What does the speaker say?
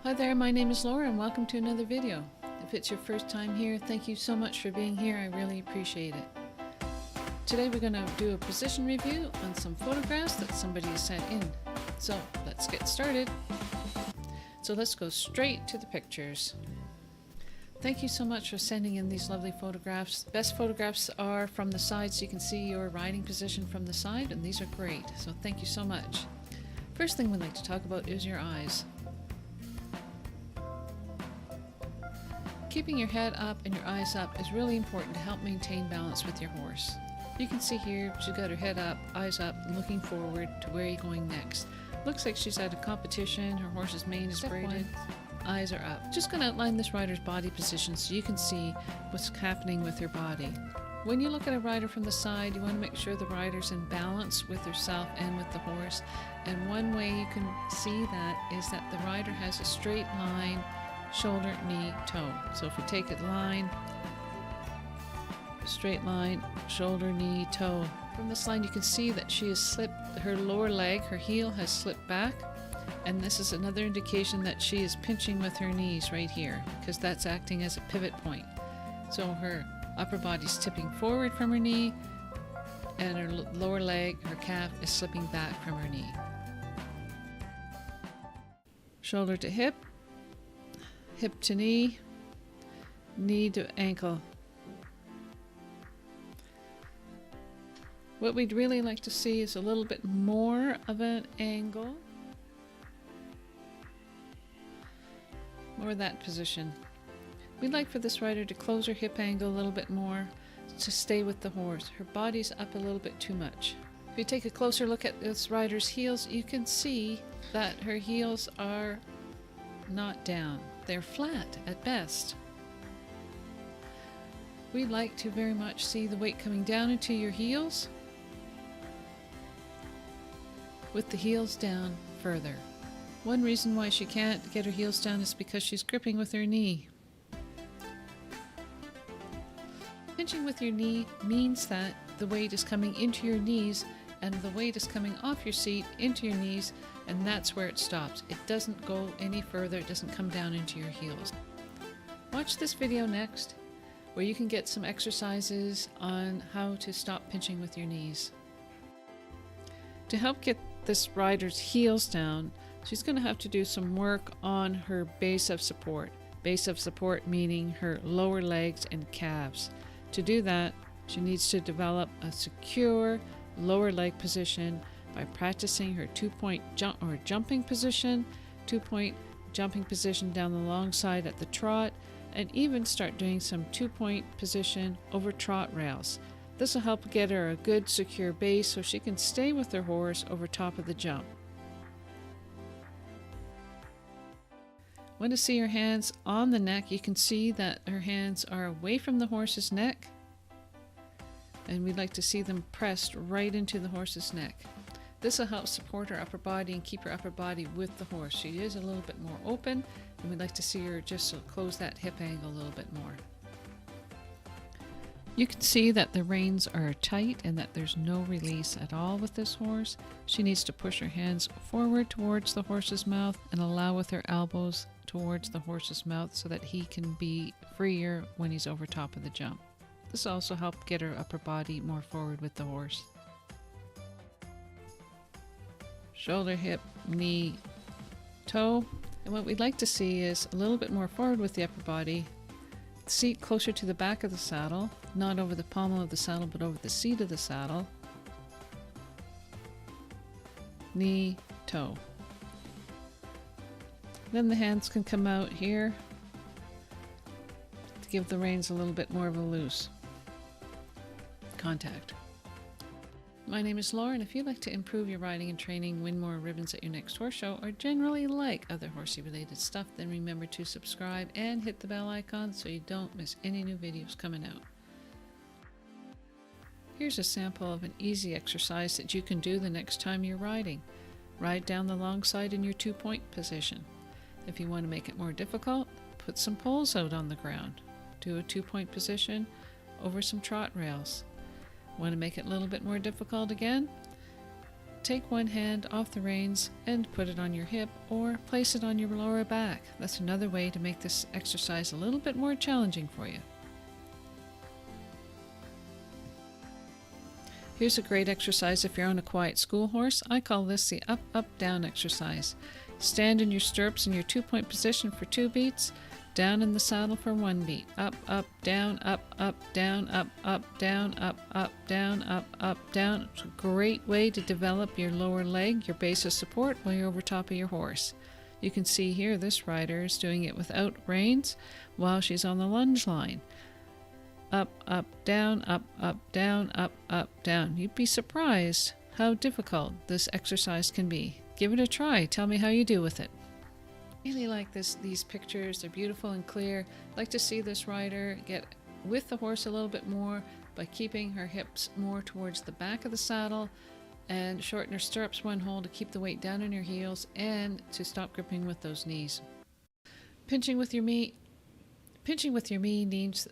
Hi there, my name is Laura and welcome to another video. If it's your first time here, thank you so much for being here. I really appreciate it. Today we're going to do a position review on some photographs that somebody has sent in. So let's get started. So let's go straight to the pictures. Thank you so much for sending in these lovely photographs. The best photographs are from the side, so you can see your riding position from the side, and these are great. So thank you so much. First thing we'd like to talk about is your eyes. Keeping your head up and your eyes up is really important to help maintain balance with your horse. You can see here she's got her head up, eyes up, looking forward to where you're going next. Looks like she's at a competition, her horse's mane is braided, eyes are up. Just going to outline this rider's body position so you can see what's happening with her body. When you look at a rider from the side, you want to make sure the rider's in balance with herself and with the horse. And one way you can see that is that the rider has a straight line, shoulder, knee, toe. So if we take a line, straight line, shoulder, knee, toe. From this line you can see that she has slipped, her lower leg, her heel has slipped back, and this is another indication that she is pinching with her knees right here, because that's acting as a pivot point. So her upper body's tipping forward from her knee, and her lower leg, her calf, is slipping back from her knee. Shoulder to hip, hip to knee, knee to ankle. What we'd really like to see is a little bit more of an angle. More of that position. We'd like for this rider to close her hip angle a little bit more to stay with the horse. Her body's up a little bit too much. If you take a closer look at this rider's heels, you can see that her heels are not down. They're flat at best. We'd like to very much see the weight coming down into your heels with the heels down further. One reason why she can't get her heels down is because she's gripping with her knee. Pinching with your knee means that the weight is coming into your knees and the weight is coming off your seat into your knees, and that's where it stops. It doesn't go any further, it doesn't come down into your heels. Watch this video next, where you can get some exercises on how to stop pinching with your knees. To help get this rider's heels down, she's going to have to do some work on her base of support. Base of support meaning her lower legs and calves. To do that, she needs to develop a secure lower leg position by practicing her two-point jump or jumping position, two-point jumping position down the long side at the trot, and even start doing some two-point position over trot rails. This will help get her a good secure base so she can stay with her horse over top of the jump. Want to see her hands on the neck? You can see that her hands are away from the horse's neck, and we'd like to see them pressed right into the horse's neck. This will help support her upper body and keep her upper body with the horse. She is a little bit more open, and we'd like to see her just close that hip angle a little bit more. You can see that the reins are tight and that there's no release at all with this horse. She needs to push her hands forward towards the horse's mouth and allow with her elbows towards the horse's mouth so that he can be freer when he's over top of the jump. This will also help get her upper body more forward with the horse. Shoulder, hip, knee, toe. And what we'd like to see is a little bit more forward with the upper body. Seat closer to the back of the saddle, not over the pommel of the saddle but over the seat of the saddle. Knee, toe. Then the hands can come out here to give the reins a little bit more of a loose contact. My name is Laura, and if you'd like to improve your riding and training, win more ribbons at your next horse show, or generally like other horsey related stuff, then remember to subscribe and hit the bell icon so you don't miss any new videos coming out. Here's a sample of an easy exercise that you can do the next time you're riding. Ride down the long side in your two-point position. If you want to make it more difficult, put some poles out on the ground. Do a two-point position over some trot rails. Want to make it a little bit more difficult again? take one hand off the reins and put it on your hip or place it on your lower back. That's another way to make this exercise a little bit more challenging for you. Here's a great exercise if you're on a quiet school horse. I call this the up, up, down exercise. Stand in your stirrups in your 2-point position for 2 beats, down in the saddle for 1 beat. Up, up, down, up, down, down, up, down. It's a great way to develop your lower leg, your base of support, while you're over top of your horse. You can see here this rider is doing it without reins while she's on the lunge line. Up, down, down, down. You'd be surprised how difficult this exercise can be. Give it a try. Tell me how you do with it. Really like these pictures. They're beautiful and clear. Like to see this rider get with the horse a little bit more by keeping her hips more towards the back of the saddle and shorten her stirrups one hole to keep the weight down in your heels and to stop gripping with those knees. Pinching with your knee means